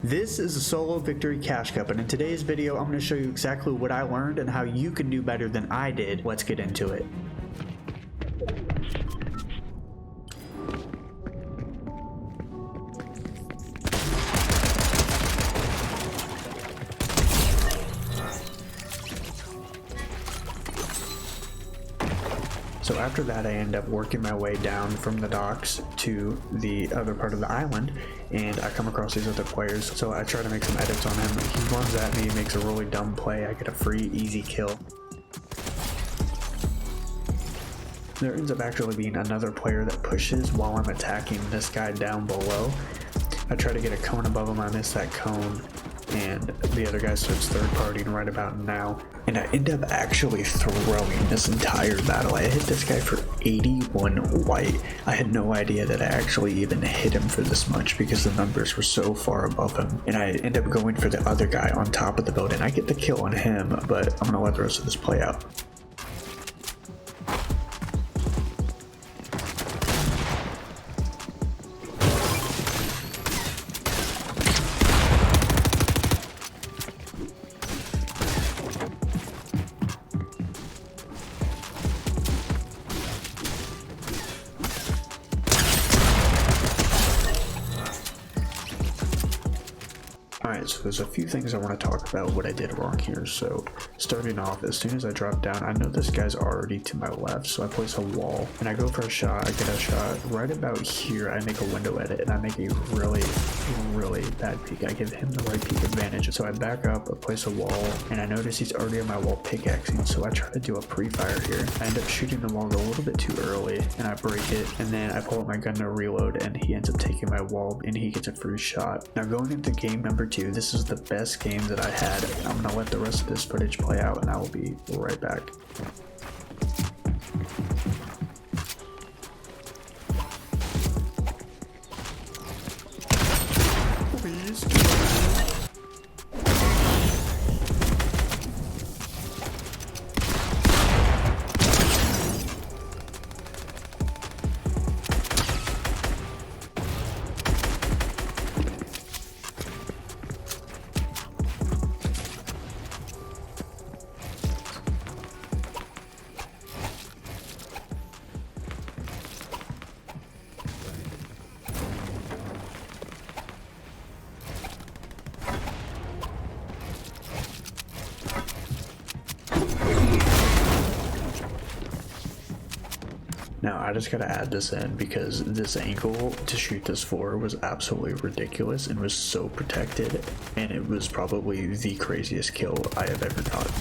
This is a solo victory cash cup, and in today's video I'm going to show you exactly what I learned and how you can do better than I did. Let's get into it. So after that, I end up working my way down from the docks to the other part of the island, and I come across these other players. So I try to make some edits on him. He runs at me, makes a really dumb play. I get a free, easy kill. There ends up actually being another player that pushes while I'm attacking this guy down below. I try to get a cone above him. I miss that cone, and the other guy starts third partying right about now, and I end up actually throwing this entire battle. I hit this guy for 81 white. I had no idea that I actually even hit him for this much because the numbers were so far above him, and I end up going for the other guy on top of the building. I get the kill on him, but I'm gonna let the rest of this play out. Alright, so there's a few things I want to talk about what I did wrong here. So starting off, as soon as I drop down, I know this guy's already to my left, so I place a wall and I go for a shot. I get a shot right about here. I make a window edit and I make a really bad peek. I give him the right peek advantage. So I back up, I place a wall, and I notice he's already on my wall pickaxing, so I try to do a pre-fire here. I end up shooting the wall a little bit too early and I break it, and then I pull out my gun to reload, and he ends up taking my wall and he gets a free shot. Now going into game number 2, this is the best game that I had. I'm gonna let the rest of this footage play out and I will be right back. Please. Now I just gotta add this in because this angle to shoot this for was absolutely ridiculous and was so protected, and it was probably the craziest kill I have ever gotten.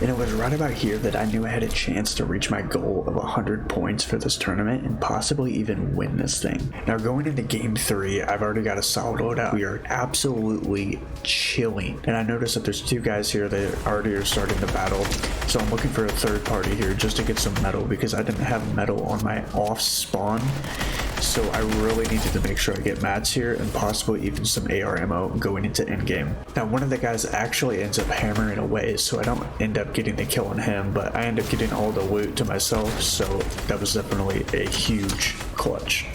And it was right about here that I knew I had a chance to reach my goal of 100 points for this tournament and possibly even win this thing. Now going into game 3, I've already got a solid loadout. We are absolutely chilling. And I noticed that there's 2 guys here that already are starting the battle. So I'm looking for a third party here just to get some metal because I didn't have metal on my off spawn. So I really needed to make sure I get mats here and possibly even some AR ammo going into endgame. Now one of the guys actually ends up hammering away, so I don't end up getting the kill on him, but I end up getting all the loot to myself, so that was definitely a huge clutch.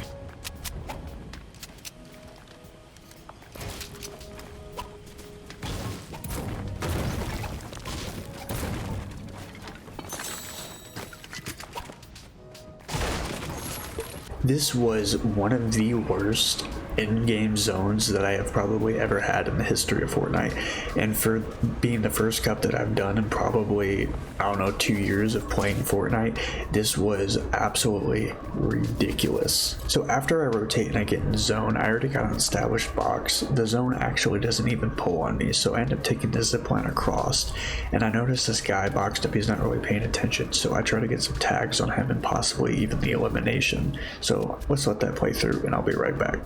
This was one of the worst in-game zones that I have probably ever had in the history of Fortnite, and for being the first cup that I've done in probably, I don't know, 2 years of playing Fortnite, this was absolutely ridiculous. So after I rotate and I get in the zone, I already got an established box. The zone actually doesn't even pull on me, so I end up taking the zipline across, and I notice this guy boxed up, he's not really paying attention, so I try to get some tags on him and possibly even the elimination. So let's let that play through and I'll be right back.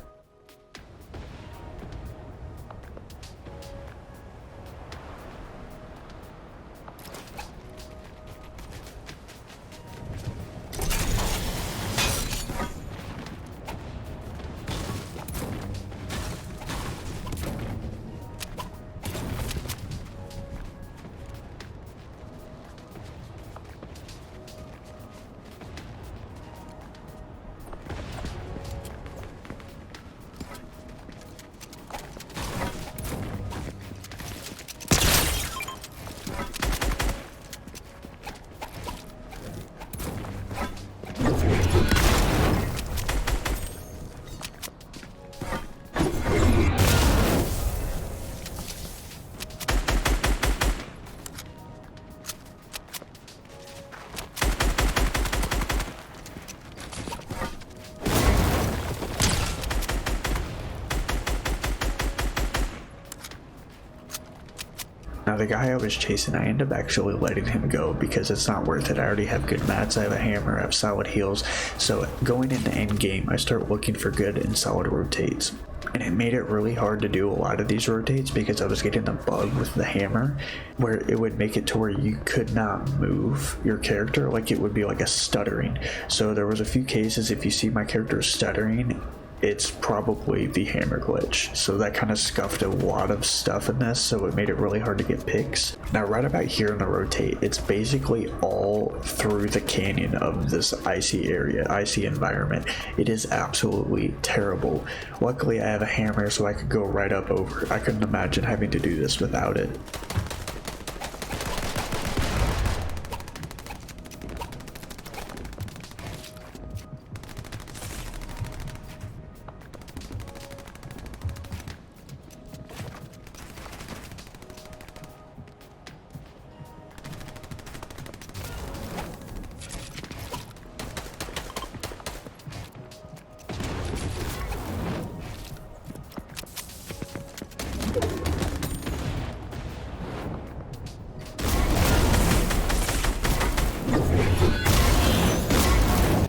Now the guy I was chasing, I end up actually letting him go because it's not worth it. I already have good mats, I have a hammer, I have solid heals. So going into end game, I start looking for good and solid rotates. And it made it really hard to do a lot of these rotates because I was getting the bug with the hammer where it would make it to where you could not move your character, like it would be like a stuttering. So there was a few cases, if you see my character stuttering, it's probably the hammer glitch. So that kind of scuffed a lot of stuff in this, so it made it really hard to get picks. Now right about here in the rotate, it's basically all through the canyon of this icy area, icy environment. It is absolutely terrible. Luckily I have a hammer so I could go right up over. I couldn't imagine having to do this without it.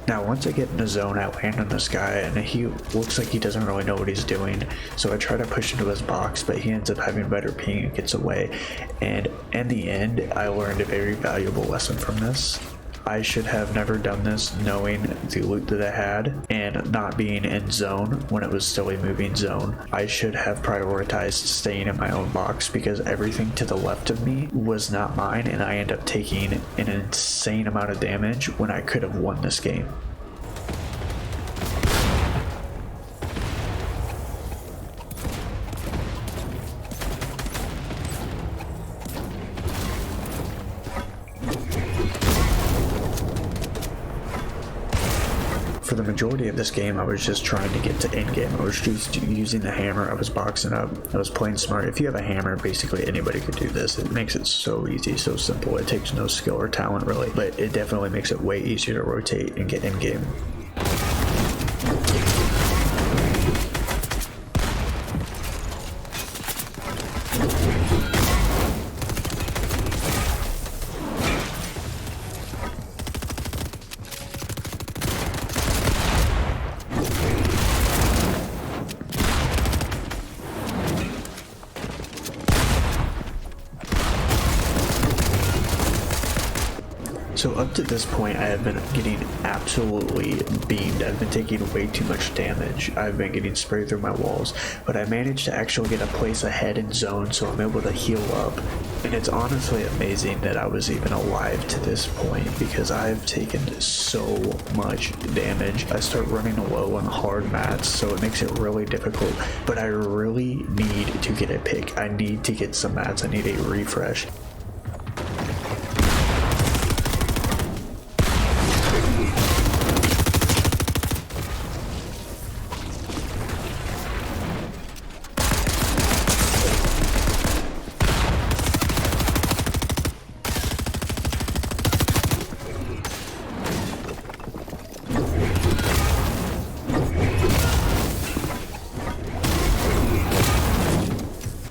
Now once I get in the zone, I land on this guy and he looks like he doesn't really know what he's doing, so I try to push into his box, but he ends up having better ping and gets away. And in the end, I learned a very valuable lesson from this. I should have never done this knowing the loot that I had and not being in zone when it was still a moving zone. I should have prioritized staying in my own box because everything to the left of me was not mine, and I end up taking an insane amount of damage when I could have won this game. For the majority of this game, I was just trying to get to end game. I was just using the hammer, I was boxing up, I was playing smart. If you have a hammer, basically anybody could do this. It makes it so easy, so simple. It takes no skill or talent really, but it definitely makes it way easier to rotate and get end game. So up to this point, I have been getting absolutely beamed. I've been taking way too much damage. I've been getting sprayed through my walls, but I managed to actually get a place ahead in zone, so I'm able to heal up. And it's honestly amazing that I was even alive to this point, because I've taken so much damage. I start running low on hard mats, so it makes it really difficult, but I really need to get a pick. I need to get some mats. I need a refresh.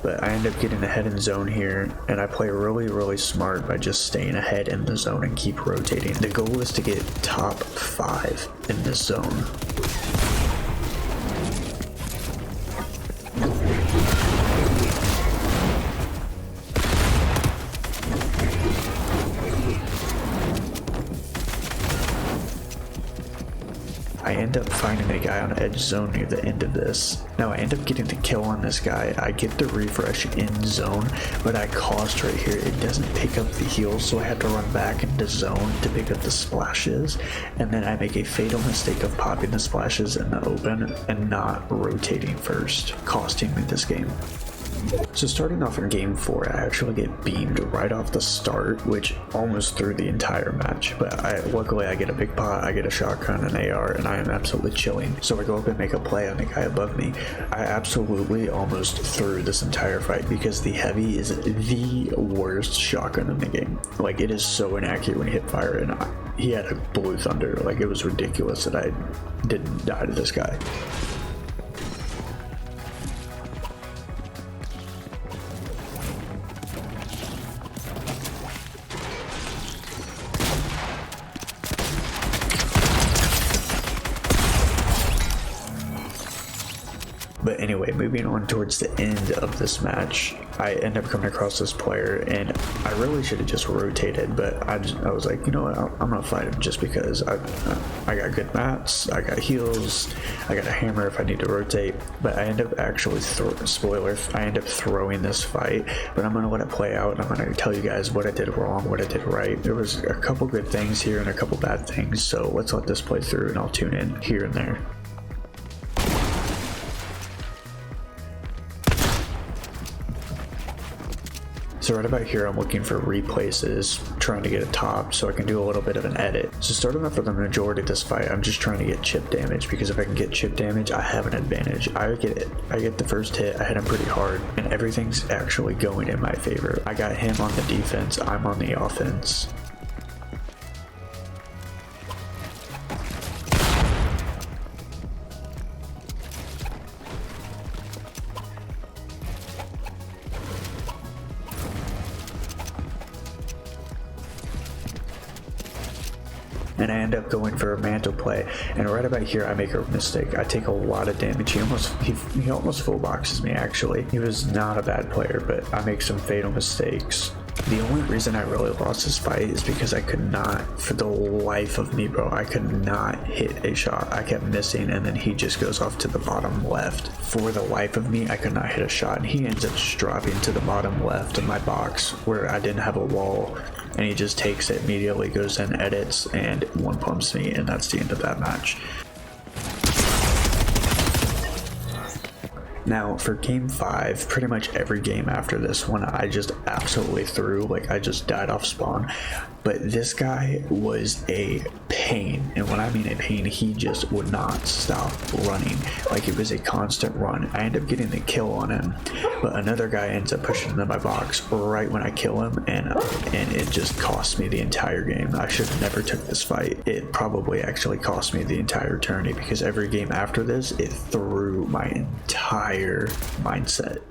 But I end up getting ahead in zone here, and I play really smart by just staying ahead in the zone and keep rotating. The goal is to get top 5 in this zone. I end up finding a guy on edge zone near the end of this. Now I end up getting the kill on this guy. I get the refresh in zone, but I cost right here. It doesn't pick up the heals, so I have to run back into zone to pick up the splashes. And then I make a fatal mistake of popping the splashes in the open and not rotating first, costing me this game. So starting off in game 4, I actually get beamed right off the start, which almost threw the entire match, but luckily I get a big pot, I get a shotgun, an AR, and I am absolutely chilling. So I go up and make a play on the guy above me. I absolutely almost threw this entire fight because the heavy is the worst shotgun in the game. Like, it is so inaccurate when you hip fire, and he had a blue thunder. Like, it was ridiculous that I didn't die to this guy. But anyway, moving on towards the end of this match, I end up coming across this player, and I really should have just rotated, but I was like, you know what, I'm gonna fight him just because I got good mats, I got heals, I got a hammer if I need to rotate. But I end up actually I end up throwing this fight, but I'm gonna let it play out, and I'm gonna tell you guys what I did wrong, what I did right. There was a couple good things here and a couple bad things, so let's let this play through and I'll tune in here and there. So right about here, I'm looking for replaces, trying to get a top so I can do a little bit of an edit. So starting off with the majority of this fight, I'm just trying to get chip damage, because if I can get chip damage, I have an advantage. I get the first hit, I hit him pretty hard, and everything's actually going in my favor. I got him on the defense, I'm on the offense. And I end up going for a mantle play, and right about here I make a mistake. I take a lot of damage. He almost full boxes me. Actually, he was not a bad player, but I make some fatal mistakes. The only reason I really lost this fight is because I could not, for the life of me, bro, I could not hit a shot. I kept missing, and then he just goes off to the bottom left. For the life of me, I could not hit a shot, and he ends up just dropping to the bottom left of my box where I didn't have a wall, and he just takes it, immediately goes in, edits, and one pumps me, and that's the end of that match. Now for game 5, pretty much every game after this one, I just absolutely threw, like I just died off spawn. But this guy was a pain, and when I mean a pain, he just would not stop running. Like, it was a constant run. I end up getting the kill on him, but another guy ends up pushing into my box right when I kill him, and it just cost me the entire game. I should have never took this fight. It probably actually cost me the entire tourney, because every game after this, it threw my entire mindset.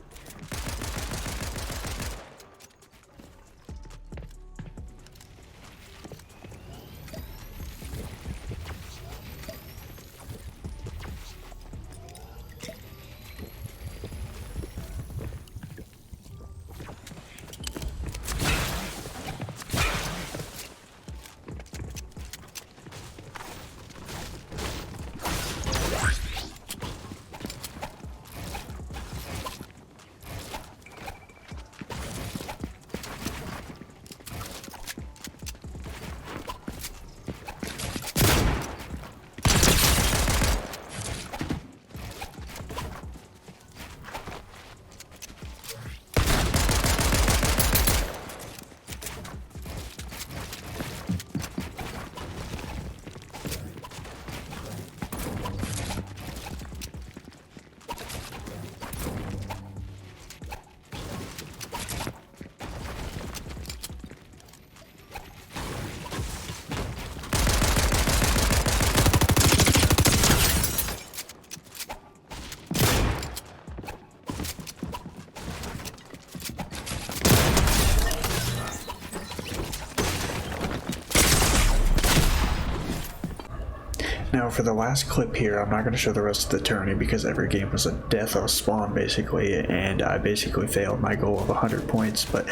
Now for the last clip here, I'm not going to show the rest of the tourney because every game was a death of spawn basically, and I basically failed my goal of 100 points, but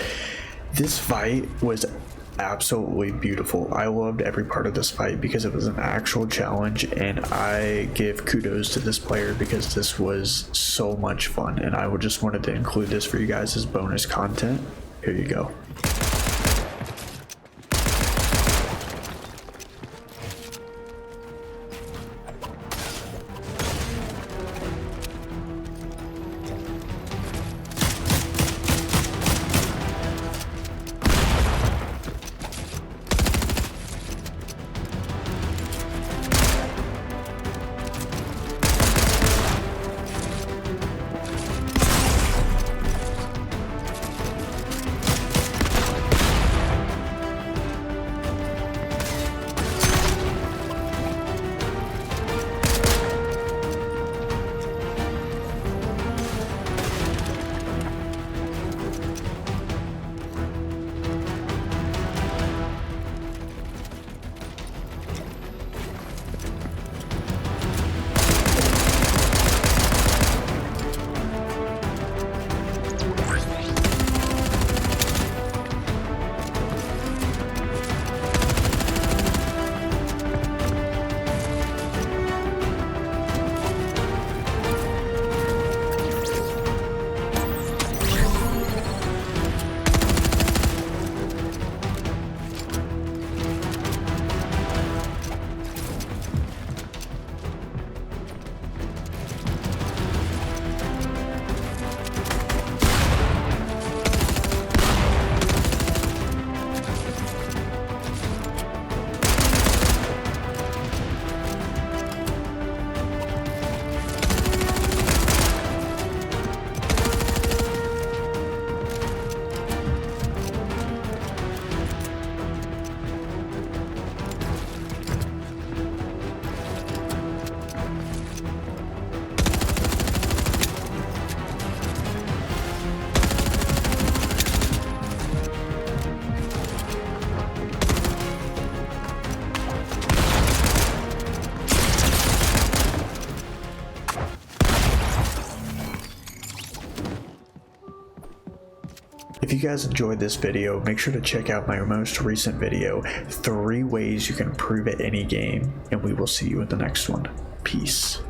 this fight was absolutely beautiful. I loved every part of this fight because it was an actual challenge, and I give kudos to this player because this was so much fun, and I just wanted to include this for you guys as bonus content. Here you go. If you guys enjoyed this video, make sure to check out my most recent video, 3 ways you can improve at any game, and we will see you in the next one. Peace.